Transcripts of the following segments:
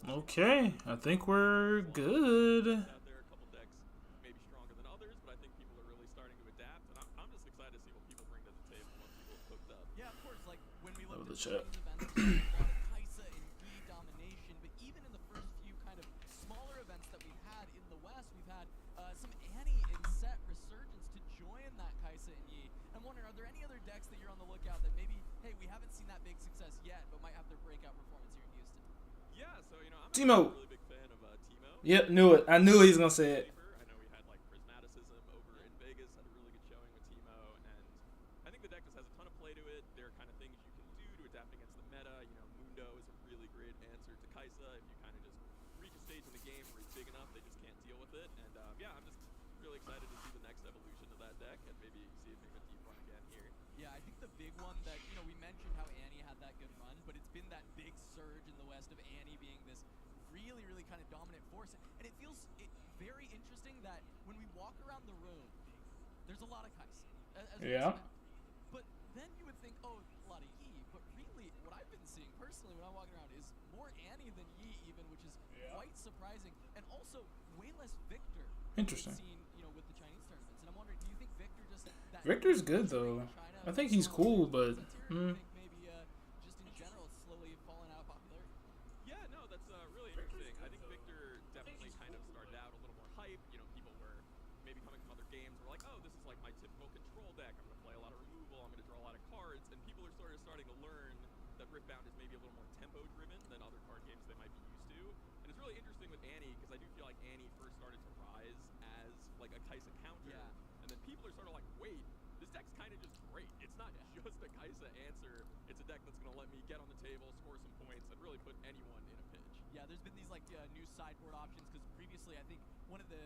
Okay, I think we're good. Out there, a couple decks maybe stronger than others, but I think people are really starting to adapt, and I'm just excited to see what people bring to the table once people have cooked up. Yeah, of course. Like when we Over looked the at the chat. Chinese events, we saw a lot of Kaisa and Yi domination. But even in the first few kind of smaller events that we've had in the West, we've had some Annie and Set resurgence to join that Kaisa and Yi. I'm wondering, are there any other decks that you're on the lookout that maybe, hey, we haven't seen that big success yet, but might have their breakout performance here in Houston? Yeah, so I'm actually a TEEMO. really big fan of TEEMO. Yep, knew it. I knew he was gonna say it. Sleeper. I know we had like Prismaticism over in Vegas, had a really good showing with TEEMO, and I think the deck just has a ton of play to it. There are kind of things you can do to adapt against the meta. Mundo is a really great answer to Kaisa if you kind of just reach a stage in the game where he's big enough, they just can't deal with it. And yeah, I'm just really excited to see the next evolution of that deck and maybe see if we have a deep run again here. Yeah, I think the big one that, we mentioned how Annie had that good run, but it's been that big surge in the West of Annie being this really, really kind of dominant force. And it feels very interesting that when we walk around the room, there's a lot of Kai'Sa, as we Yeah. expect. But then you would think, oh, a lot of Yi. But really, what I've been seeing personally when I'm walking around is more Annie than Yi even, which is quite surprising. And also way less Victor than we've Interesting. seen, with the Chinese tournaments. And I'm wondering, do you think Victor just that Victor's huge good rate though. in China I think saw he's cool, a but success here, or do you think maybe just in general it's slowly falling out of popularity? Yeah, no, that's really interesting. I think Victor definitely kind of started out a little more hype. People were maybe coming from other games were like, oh, this is like my typical control deck. I'm going to play a lot of removal. I'm going to draw a lot of cards. And people are sort of starting to learn that Riftbound is maybe a little more tempo-driven than other card games they might be used to. And it's really interesting with Annie because I do feel like Annie first started to rise as like a Kaisa counter. Yeah. And then people are sort of like, wait, this deck's kind of just great. It's not just a Kaisa answer. It's a deck that's going to let me get on the table, score some points, and really put anyone in a pinch. Yeah, there's been these like new sideboard options because previously I think one of the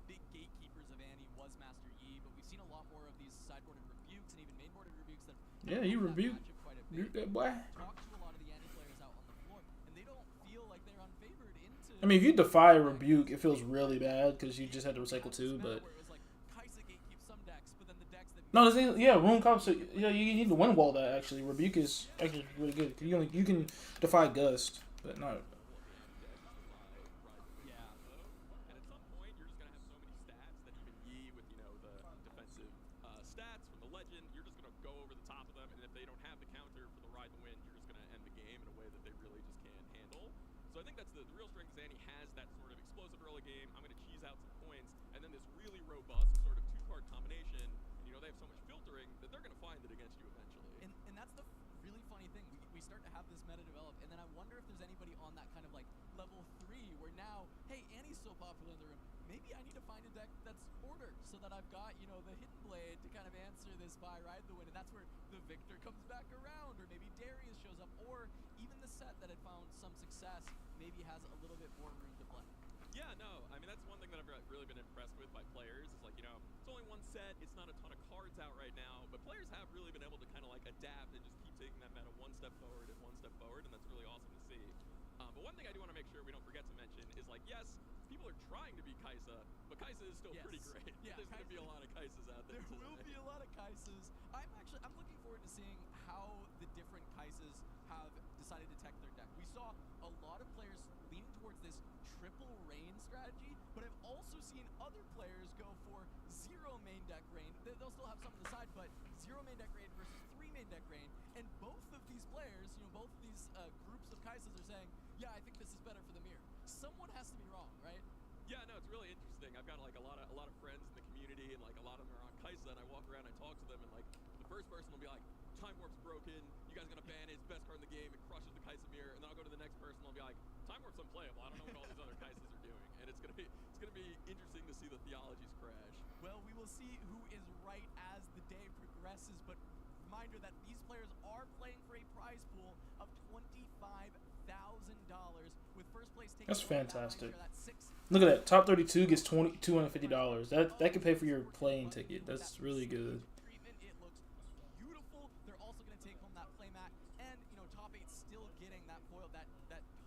big gatekeepers of Annie was Master Yi, but we've seen a lot more of these sideboarded rebukes and even mainboarded rebukes that yeah, have he helped that rebuked matchup quite a bit. that boy. Talk to a lot of the Annie players out on the floor, and they don't feel like they're unfavored into. I mean, if you defy a rebuke, it feels really bad because you just had to recycle two. But Where it was like Kaisa gatekeeps some decks, but then the decks that no, yeah, room comp. So yeah, you need to win wall that actually. Rebuke is actually really good. You can defy gust, but not. Yeah. And at some point, you're just going to have so many stats that even Yi, with the defensive stats from the legend, you're just going to go over the top of them. And if they don't have the counter for the ride and win, you're just going to end the game in a way that they really just can't handle. So I think that's the real strength. Is Annie has that sort of explosive early game. I'm going to cheese out some points, and then this really robust sort of two-card combination. And, they have so much filtering that they're going to find it against you eventually. And that's the really funny thing. We start to have this meta develop, and then I wonder if there's anybody on that kind of like level 3 where now, hey, Annie's so popular in the room, maybe I need to find a deck that's order so that I've got, the Hidden Blade to kind of answer this buy ride the win, and that's where the Victor comes back around, or maybe Darius shows up, or even the set that had found some success maybe has a little bit more room to play. Yeah, no, I mean, that's one thing that I've really been impressed with by players is like, it's only one set, it's not a ton of cards out right now, but players have really been able to kind of like adapt and just keep taking that meta one step forward, and that's really awesome to see. But one thing I do want to make sure we don't forget to mention is like, yes, people are trying to be Kaisa, but Kaisa is still pretty great. Yeah, there's going to be a lot of Kaisas out there. There will be a lot of Kaisas. I'm looking forward to seeing how the different Kaisas have decided to tech their deck. We saw a lot of players leaning towards this triple Rain strategy, but I've also seen other players go for 0 main deck Rain. They'll still have some on the side, but 0 main deck Rain versus 3 main deck Rain. And both of these players, both of these groups of Kaisas are saying, yeah, I think this is better for the mirror. Someone has to be wrong, right? Yeah, no, it's really interesting. I've got like a lot of friends in the community, and like a lot of them are on Kaisa, and I walk around and I talk to them, and like the first person will be like, Time Warp's broken, you guys gonna ban it, it's best card in the game, it crushes the Kaisa mirror, and then I'll go to the next person and I'll be like, Time Warp's unplayable, I don't know what all these other Kaisas are doing. And it's gonna be interesting to see the theologies crash. Well, we will see who is right as the day progresses, but reminder that these players are playing for a prize pool of $25,000, with first place taking That's fantastic. that $6. Look at that. Top 32 gets $250. That could pay for your plane ticket. That's really good. Treatment, it looks beautiful. They're also going to take home that playmat, and top 8 still getting that foil, that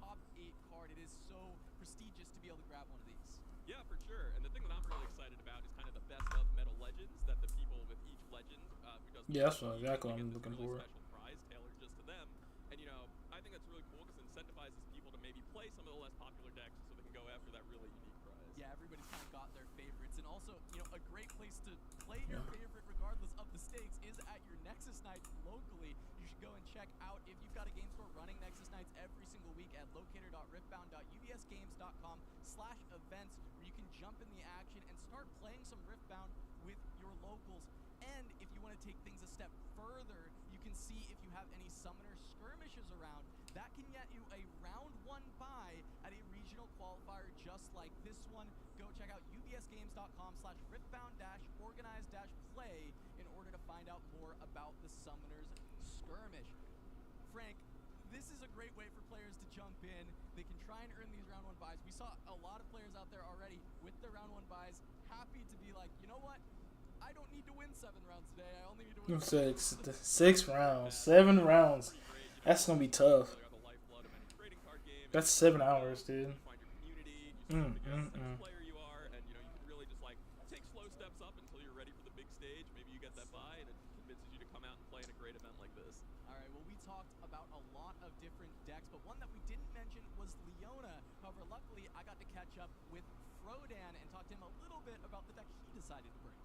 top 8 card. It is so prestigious to be able to grab one of these. Yeah, for sure. And the thing that I'm really excited about is kind of the best of Metal Legends, that the people with each legend who does Yeah, that's exactly what get I'm this looking really for. special prize tailored just to them. And I think that's really cool because it incentivizes people to maybe play play some of the less popular decks so they can go after that really unique prize. Yeah, everybody's kind of got their favorites, and also, you know, a great place to play your favorite regardless of the stakes is at your Nexus Nights locally. You should go and check out if you've got a game store running Nexus Nights every single week at locator.riftbound.ubsgames.com/events, where you can jump in the action and start playing some Riftbound with your locals. And if you want to take things a step further, you can see if you have any summoner skirmishes around. That can get you a round 1 bye at a regional qualifier just like this one. Go check out ubsgames.com/riftbound-organize-play in order to find out more about the summoners skirmish. Frank, this is a great way for players to jump in. They can try and earn these round 1 buys. We saw a lot of players out there already with their round 1 buys, happy to be like, you know what? I don't need to win 7 rounds today. I only need to win 6 rounds, 7 rounds. That's gonna be tough. That's 7 hours, dude. Find your community, you sort of figure out what player you are, and you know, you can really just like take slow steps up until you're ready for the big stage. Maybe you get that buy and it convinces you to come out and play in a great event like this. All right, well, we talked about a lot of different decks, but one that we didn't mention was Leona. However, luckily, I got to catch up with Frodan and talk to him a little bit about the deck he decided to bring.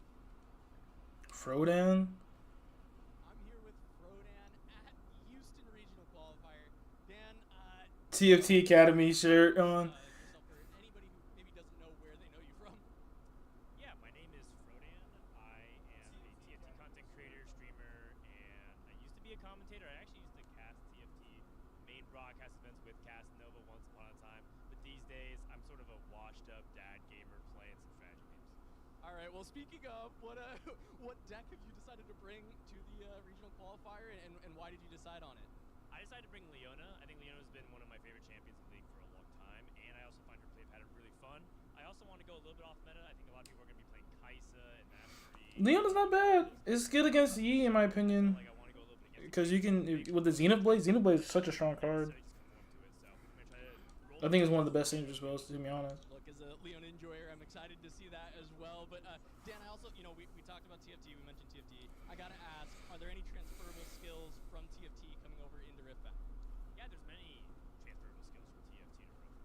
Frodan? I'm here with Frodan at Houston Regional Qualifier. Dan, TFT Academy shirt on. yourself for anybody who maybe doesn't know where they know you from. Yeah, my name is Frodan. I am a TFT content creator, streamer, and I used to be a commentator. I actually used to cast TFT main broadcast events with Cast Nova once upon a time. But these days, I'm sort of a washed-up dad gamer playing some strategy games. All right, well, speaking of, what deck have you decided to bring to the regional qualifier, and why did you decide on it? I decided to bring Leona. I think Leona's been one of my favorite champions in the league for a long time, and I also find her play pattern really fun. I also want to go a little bit off meta. I think a lot of people are going to be playing Kaisa and Mastery. Leona's not bad. It's good against Yi, in my opinion. Like, I want to go a little bit against Because you can, with the Xenoblade is such a strong card. I think it's one of the best signature spells, to be honest. Look, as a Leona enjoyer, I'm excited to see that as well. But Dan, I also, you know, we talked about TFT, we mentioned TFT. I gotta ask, are there any transferable skills from TFT coming over into Riftbound? Yeah, there's many transferable skills from TFT to Riftbound.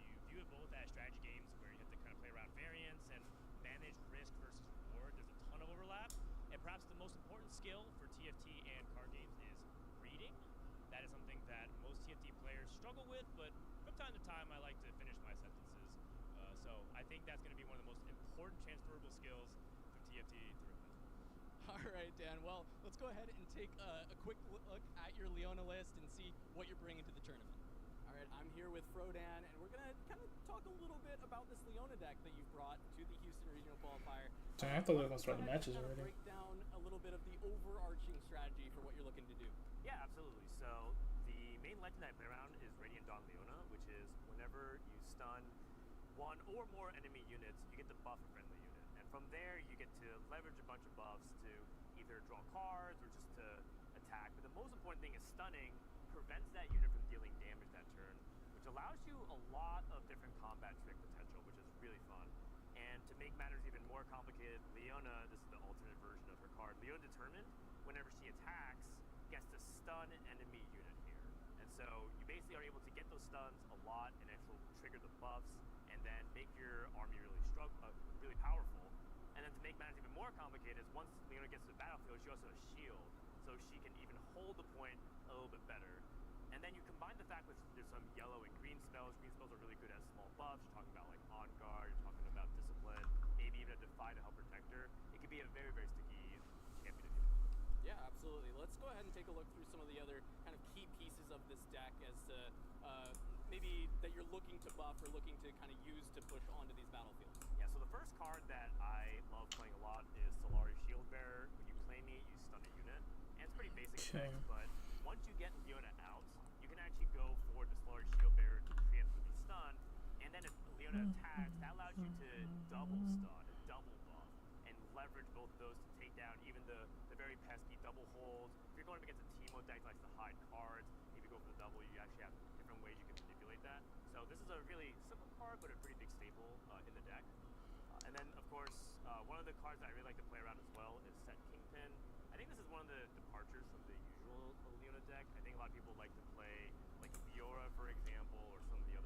If you view it both as strategy games where you have to kind of play around variance and manage risk versus reward, there's a ton of overlap. And perhaps the most important skill for TFT and card games is reading. That is something that most TFT players struggle with, but from time to time I like to finish my sentences. So I think that's going to be one of the most important transferable skills from TFT to Riftbound. All right, Dan. Well, let's go ahead and take a quick look at your Leona list and see what you're bringing to the tournament. All right, I'm here with Frodan, and we're going to kind of talk a little bit about this Leona deck that you've brought to the Houston Regional Qualifier. Dang, I thought they were going to start the matches Kind of already. break down a little bit of the overarching strategy for what you're looking to do. Yeah, absolutely. So the main legend I play around is Radiant Dawn Leona, which is whenever you stun one or more enemy units, you get to buff a friendly unit. And from there, you get to leverage a bunch of buffs to either draw cards or just to attack. But the most important thing is stunning prevents that unit from dealing damage that turn, which allows you a lot of different combat trick potential, which is really fun. And to make matters even more complicated, Leona, this is the alternate version of her card, Leona Determined, whenever she attacks, gets to stun an enemy unit here. And so you basically are able to get those stuns a lot and actually trigger the buffs and then make your army really powerful. And then to make matters even more complicated is once Leona gets to the battlefield, she also has a shield, so she can even hold the point a little bit better. And then you combine the fact with there's some yellow and green spells. Green spells are really good as small buffs. You're talking about like On Guard, you're talking about Discipline, maybe even a Defy to help protect her. It could be a very, very sticky champion to do. Yeah, absolutely. Let's go ahead and take a look through some of the other kind of key pieces of this deck as to maybe that you're looking to buff or looking to kind of use to push onto these battlefields. Yeah, so the first card that I love playing a lot is Solari Shield Bearer. When you play me, you stun a unit. And it's pretty basic Okay. effects, but once you get Leona out, you can actually go for the Solari Shield Bearer to preempt with the stun. And then if Leona attacks, that allows you to double stun and double buff and leverage both of those to take down even the very pesky double holds. If you're going up against a TEEMO deck that likes to hide cards, if you go for the double, you actually have different ways you can manipulate that. So this is a really simple card, but a pretty big staple in the deck. And then, of course, one of the cards that I really like to play around as well is Set Kingpin. I think this is one of the departures from the usual Leona deck. I think a lot of people like to play like Fiora, for example, or some of the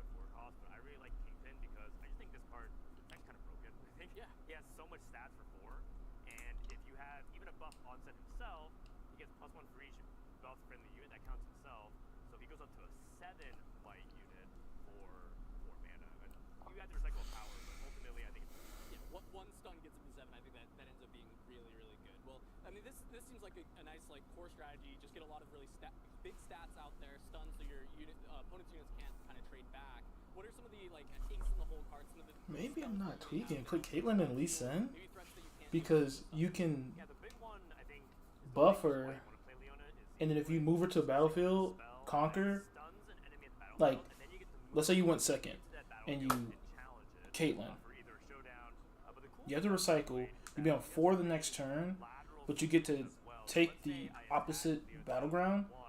think Yeah. he has so much stats for 4, and if you have even a buff onset himself, he gets +1 for each buff friendly unit that counts himself. So if he goes up to a 7 might unit for 4 mana, and you have to recycle a power, but ultimately I think it's Yeah, one stun gets him to 7. I think that ends up being really, really good. Well, I mean, this seems like a nice like core strategy. Just get a lot of really big stats out there, stun, so your opponent's units can't kind of trade back. What are some of the like ace in the hole cards? Some of the Maybe I'm stuns not that you tweaking. have Put that Caitlyn and Lee maybe Sin threats that you can't because you can yeah, the big one I think is buffer, why you want to play Leona is and then if you move her to a battlefield, conquer. stuns an enemy at the battlefield, Like, and then you get to move let's say you went second, into that and you battlefield and challenge it Caitlyn. for either a showdown. But the cool You have to thing about recycle. Leona is You be on that 4 the next turn, lateral but you get to as well. So take let's the say I attack opposite Leona battleground, 1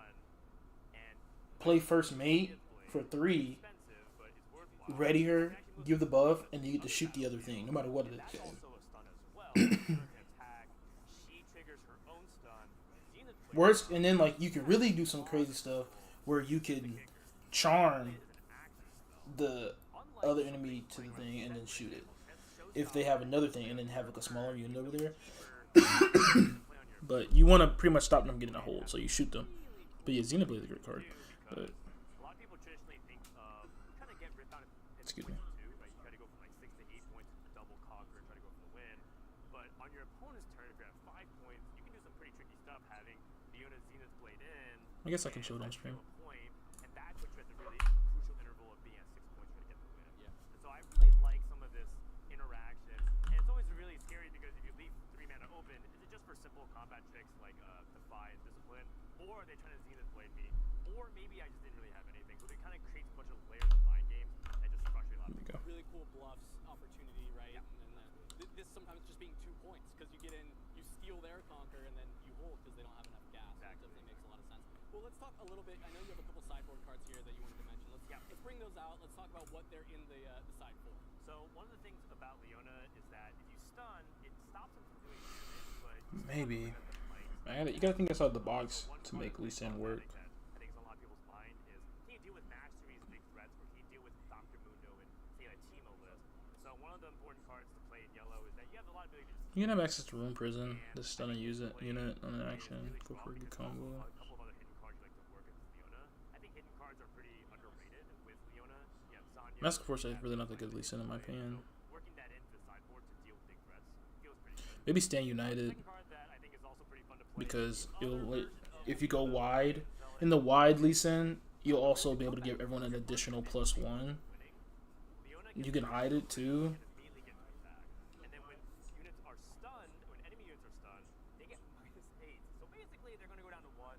and play first mate for 3, expensive, but it's worthwhile. ready her, give the buff, and you get to shoot the other thing, no matter what it That's is. also a stun as well. If you can attack, she triggers her own stun. Zenith plays Worst, and then like you can really do some crazy stuff where you can charm the other enemy to the thing and then shoot it. If they have another thing, and then have like a smaller unit over there. But you want to pretty much stop them getting a hold, so you shoot them. But yeah, Xenoblade is a great card. But a lot of people traditionally think of trying to get Riftbound in Excuse me. points too, right? You try to go from like 6 to 8 points to double conquer and try to go for the win. But on your opponent's turn, if you're at 5 points, you can do some pretty tricky stuff having Leona Zenith Blade in. I guess I can show it on stream. Point, and that puts you at the really crucial interval of being at 6 points trying to get the win. Yeah. And so I really like some of this interaction. And it's always really scary because if you leave 3 mana open, is it just for simple combat tricks like Defy and Discipline? Or are they trying to Zenith Blade me? Or maybe I just didn't really have anything. So it kind of creates a bunch of layers of mind games and just frustrate a lot of There we people. go. really cool bluffs opportunity, right? Yeah. And then this sometimes just being 2 points because you get in, you steal their conquer, and then you hold because they don't have enough gas. Exactly. It definitely makes a lot of sense. Well, let's talk a little bit. I know you have a couple sideboard cards here that you wanted to mention. Let's bring those out. Let's talk about what they're in the side for. So one of the things about Leona is that if you stun, it stops him from doing damage, but you still Maybe. have to prevent the You flanks. gotta think outside the box So one to card make that Lee plays Sin well work. that I think is on a lot of people's mind is can you deal with match series big threats, or can you deal with Dr. Mundo and say like TEEMO list? So one of the important cards to play in yellow is that you have a lot of ability to just You can have access to Room Prison, just stun and use it unit on an action. Go for a good combo. a couple of other hidden cards you like to work with Leona. I think hidden cards are pretty underrated with Leona. You have Zanya. Mask of Force is really not that good Lee Sin in my opinion. So working that into the sideboard to deal with big threats feels pretty good. Maybe Stand United, Second card that I think is also pretty fun to play because is other it'll version of if you go Leona wide, Zealot. in the wide Lee Sin, you'll also be able to give everyone an additional +1. Winning. Leona You can hide it too. can immediately get right back. And then when units are stunned, when enemy units are stunned, they get -8. So basically, they're going to go down to 1,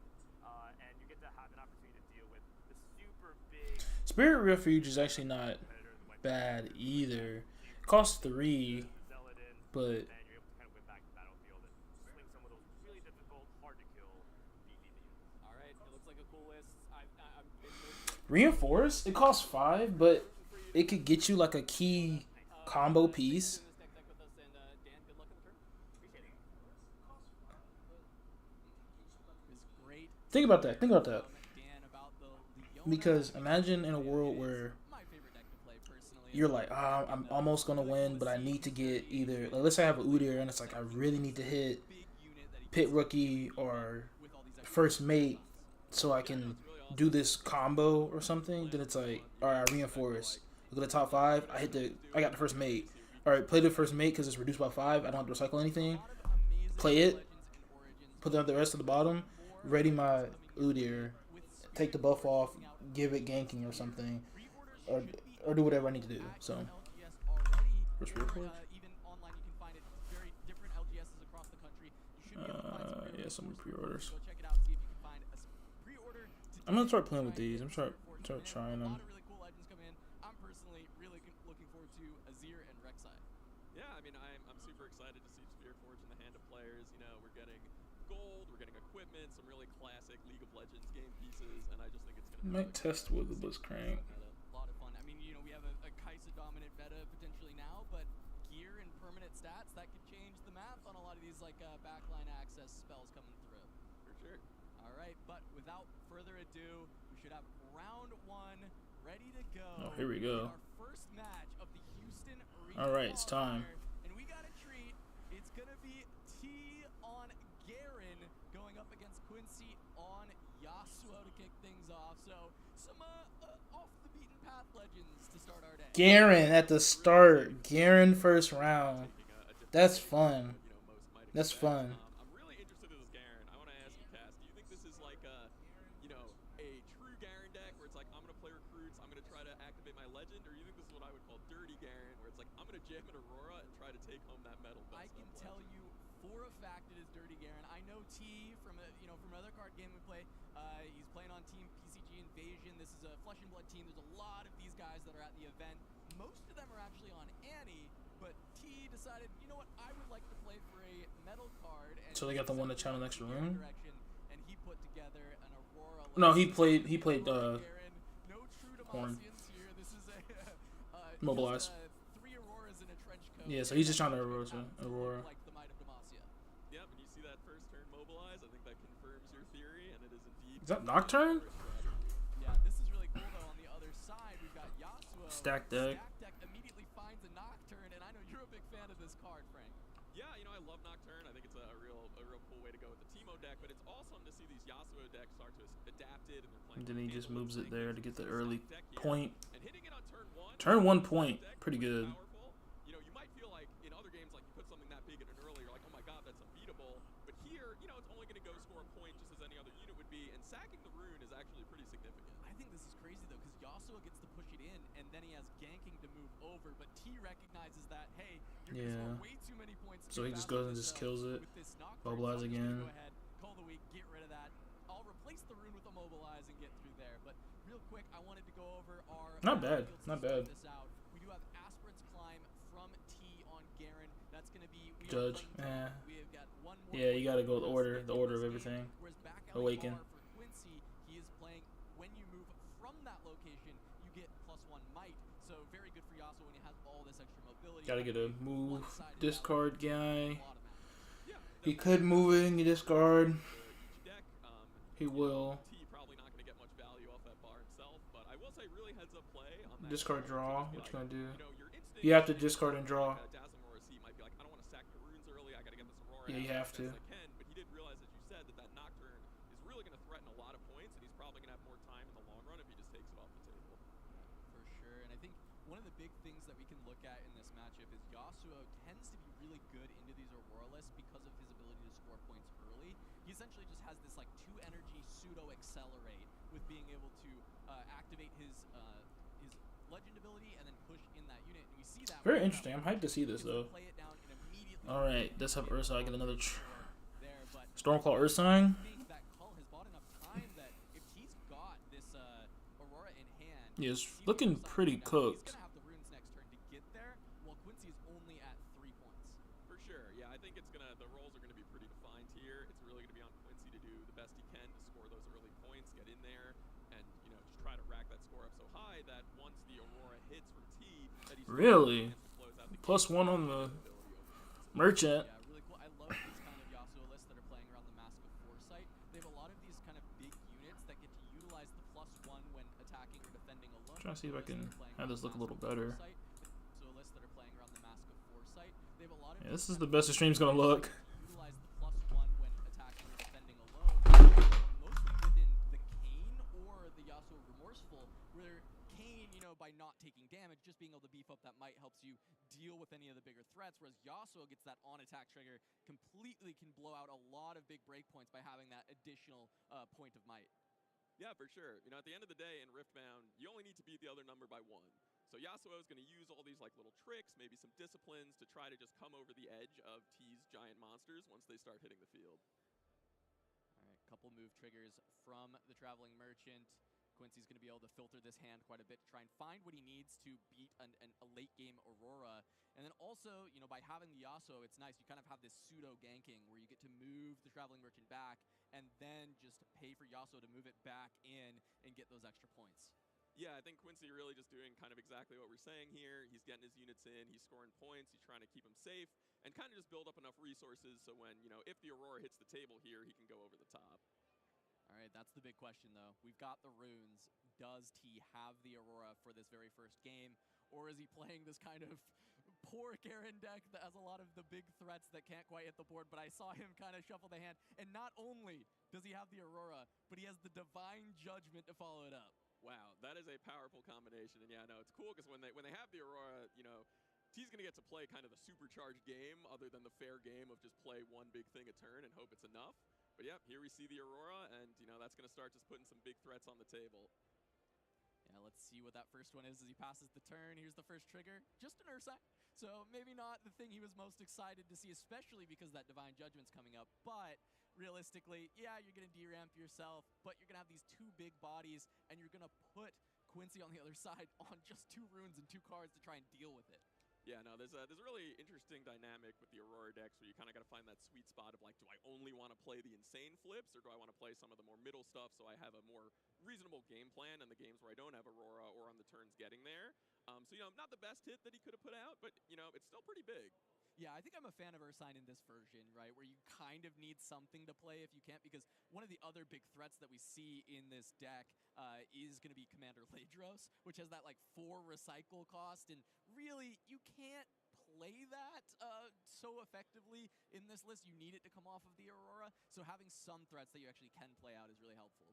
and you get to have an opportunity to deal with the super big Spirit Refuge is actually not competitors who might bad either. It costs 3, Zealot in, but and you're able to kind of win back the battlefield and swing some of those really difficult, hard to kill BT units. All right, it looks like a cool list. I'm been Reinforce, it costs 5, but it could get you like a key combo piece. doing this deck with us, and Dan, good luck on the turn. Appreciate it. This great Think about that. Think about that. Dan about the Leona. Because imagine in a world where My favorite deck to play personally. you're like, I'm almost gonna win, but I need to get either. Like, let's say I have an Udyr, and it's like I really need to hit Big unit that he Pit Rookie or with all these extra First Mate, so I can do this combo or something. Then it's like, all right, I reinforce. Look at the top 5. I got the First Mate. All right, play the First Mate because it's reduced by 5. I don't have to recycle anything. Play it. Put the rest of the bottom. Ready my Udyr. Take the buff off. Give it ganking or something, or do whatever I need to do. So. First real Even online, you can find it very different LGSs across the country. You should be able to find some Yeah, some pre-orders. Go check it out. See if you can find a pre-order. I'm gonna start playing with these. I'm start trying A them. lot of really cool legends come in. I'm personally really looking forward to Azir and Rek'Sai. Yeah, I mean, I'm super excited to see Spear Forge in the hand of players. You know, we're getting gold, we're getting equipment, some really classic League of Legends game pieces, and I just think it's going to Might test with the Blitzcrank. A lot of fun. I mean, we have a Kai'Sa dominant meta potentially now, but gear and permanent stats that could change the math on a lot of these like backline access spells coming through. for sure. All right, but without further ado, we should have round 1 ready to go. Oh, here we go. Our first match of the Houston All right, it's time. Qualifier, in kick things off. So some off the beaten path legends to start our day. Garen at the start. Garen first round. That's fun. That's fun. I'm really interested in this Garen. I want to ask you, Cass, do you think this is like a, a true Garen deck where it's like I'm gonna play recruits, I'm gonna try to activate my legend, or you think this is what I would call dirty Garen, where it's like I'm gonna jam an Aurora and try to take home that medal? I can tell you for a fact it is dirty Garen. I know T from from another card game we play. He's playing on Team PCG Invasion. This is a Flesh and Blood team. There's a lot of these guys that are at the event. Most of them are actually on Annie, but T decided, you know what, I would like to play for a metal card. And So they got the one to channel an extra rune? And he put together an Aurora. No, he played Garen, no true Horn. Demacians here. This is a Mobilize. just, 3 Auroras in a trench coat. Yeah, so he's just trying to Aurora. Like the might of Demacia. Yep, and you see that first turn mobilize. I think that confirms your theory, and it is indeed. Is that Nocturne? Yeah, this is really cool though. On the other side, we've got Yasuo. Stack deck. Stack deck immediately finds a Nocturne, and I know you're a big fan of this card, Frank. Yeah, I love Nocturne. I think it's a real cool way to go with the TEEMO deck, but it's awesome to see these Yasuo decks start to adapt it, and they're playing. And then he just moves it there to get the early point. And hitting it on turn 1. Turn 1 point, pretty good. Powerful. You might feel like in other games, like you put something that big in an early, you're like, oh my god, that's unbeatable. But here, it's only going to go score a point just as any other unit would be, and sacking the rune is actually pretty significant. I think this is crazy though, because Yasuo gets to push it in, and then he has ganking to move over. But T recognizes that, hey, you're gonna score way too many points. So he just goes and just kills it. Mobilize again. Go ahead, call the week, get rid of that. I'll replace the rune with a mobilize and get through there. But real quick, I wanted to go over our not bad, not bad. This out. We do have Aspirant's Climb from T on Garen. That's gonna be Judge. We have got one more. Yeah, you gotta go the order of everything. Awaken. For Quincy, he is playing when you move from that location, you get +1 might. So very good for Yasuo when he has all this extra mobility. Gotta get a move. Discard guy. Yeah, He could move it and you discard. deck, He will. T probably not going to get much value off that bar himself, but I will say really heads up play on that. Discard draw. What you gonna do? Your instinct, You have to discard and draw. Dazzling Aurora C might be like, I don't want to sack the runes early. I got to get this Aurora. Yeah, you out have as to. fast as I can, but he did realize, as you said, that Nocturne is really going to threaten a lot of points, and he's probably going to have more time in the long run if he just takes it off the table. For sure, and I think one of the big things that we can look at in this matchup is Yasuo tends to be really good into these Aurora lists because of his ability to score points early. He essentially just has this like 2 energy pseudo accelerate with being able to activate his legend ability and then push in that unit. And we see that Very interesting. I'm hyped to see this though. play it down and immediately Alright, let's have Ursa get another there, but Stormclaw Ursine. think that Cull has bought enough time that if he's got this Aurora in hand, Yeah, it's looking pretty cooked. he's gonna have the runes next turn to get there, while Quincy is only at 3 points. For sure, yeah, I think the roles are gonna be pretty defined here. It's really gonna be on Quincy to do the best he can to score those early points, get in there, and just try to rack that score up so high that once the Aurora hits from T, that he's Really? to close out the +1 on the merchant. Yeah, really cool. I love these kind of Yasuo lists that are playing around the Mask of Foresight. They have a lot of these kind of big units that get to utilize the +1 when attacking or defending alone. Trying to see if I can have this look a little better. So lists that are playing around the Mask of Foresight. They have a lot of Yeah, this is the best the stream's gonna look. utilize the +1 when attacking or defending alone. Mostly within the Kayn or the Yasuo Remorseful, where Kayn, by not taking damage, just being able to beef up that might helps you deal with any of the bigger threats, whereas Yasuo gets that on-attack trigger, completely can blow out a lot of big breakpoints by having that additional point of might. Yeah, for sure. At the end of the day in Riftbound, you only need to beat the other number by 1. So Yasuo is going to use all these little tricks, maybe some disciplines to try to just come over the edge of T's giant monsters once they start hitting the field. All right, couple move triggers from the Traveling Merchant. Quincy's going to be able to filter this hand quite a bit to try and find what he needs to beat a late-game Aurora. And then also, by having the Yasuo, it's nice. You kind of have this pseudo-ganking where you get to move the Traveling Merchant back and then just pay for Yasuo to move it back in and get those extra points. Yeah, I think Quincy really just doing kind of exactly what we're saying here. He's getting his units in, he's scoring points, he's trying to keep them safe, and kind of just build up enough resources so when, if the Aurora hits the table here, he can go over the top. All right, that's the big question, though. We've got the runes. Does T have the Aurora for this very first game? Or is he playing this kind of poor Garen deck that has a lot of the big threats that can't quite hit the board, but I saw him kind of shuffle the hand, and not only does he have the Aurora, but he has the Divine Judgment to follow it up. Wow, that is a powerful combination. And yeah, no, it's cool because when they have the Aurora, you know, T's going to get to play kind of the supercharged game other than the fair game of just play one big thing a turn and hope it's enough. But yeah, here we see the Aurora, and you know, that's going to start just putting some big threats on the table. Yeah, let's see what that first one is as he passes the turn. Here's the first trigger, just an Ursine. So maybe not the thing he was most excited to see, especially because that Divine Judgment's coming up. But realistically, yeah, you're going to deramp yourself, but you're going to have these two big bodies, and you're going to put Quincy on the other side on just 2 runes and 2 cards to try and deal with it. Yeah, no, there's a really interesting dynamic with the Aurora decks where you kind of got to find that sweet spot of like, do I only want to play the insane flips or do I want to play some of the more middle stuff so I have a more reasonable game plan in the games where I don't have Aurora or on the turns getting there. So, you know, not the best hit that he could have put out, but, you know, it's still pretty big. Yeah, I think I'm a fan of Ursine in this version, right, where you kind of need something to play if you can't, because one of the other big threats that we see in this deck is going to be Commander Ladros, which has that, like, 4 recycle cost, and really, you can't play that so effectively in this list. You need it to come off of the Aurora, so having some threats that you actually can play out is really helpful.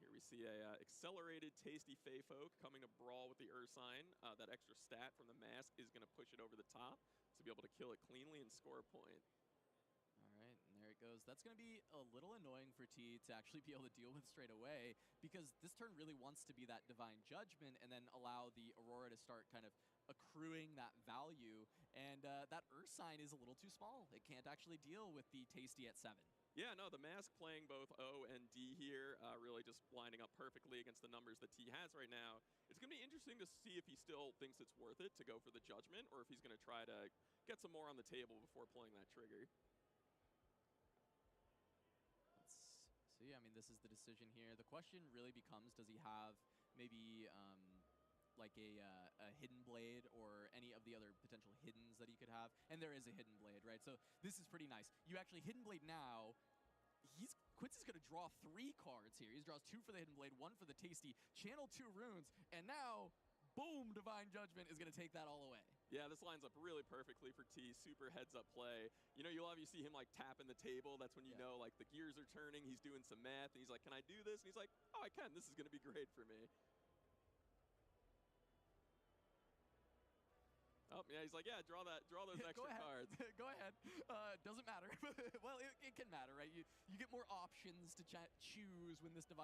Here we see a accelerated Tasty Fey Folk coming to brawl with the Ursine. That extra stat from the mask is going to push it over the top to be able to kill it cleanly and score a point. All right, and there it goes. That's going to be a little annoying for T to actually be able to deal with straight away, because this turn really wants to be that Divine Judgment and then allow the Aurora to start kind of accruing that value. And that Ursine is a little too small. It can't actually deal with the Tasty at 7. Yeah, no, the mask playing both O and D here, really just lining up perfectly against the numbers that T has right now. It's going to be interesting to see if he still thinks it's worth it to go for the Judgment, or if he's going to try to get some more on the table before pulling that trigger. Let's see. I mean, this is the decision here. The question really becomes, does he have maybe like a Hidden Blade or any of the other potential hiddens that he could have? And there is a Hidden Blade, right? So this is pretty nice. You actually Hidden Blade now. Quincy's going to draw 3 cards here. He draws 2 for the Hidden Blade, 1 for the Tasty, channel 2 runes, and now, boom, Divine Judgment is going to take that all away. Yeah, this lines up really perfectly for T. Super heads-up play. You know, you'll obviously see him, like, tapping the table. That's when you know, like, the gears are turning. He's doing some math, and he's like, can I do this? And he's like, oh, I can. This is going to be great for me. Oh, yeah, he's like, yeah, draw those extra cards. Go ahead. Doesn't matter. Well, it can matter, right? You get more options to choose when this Divine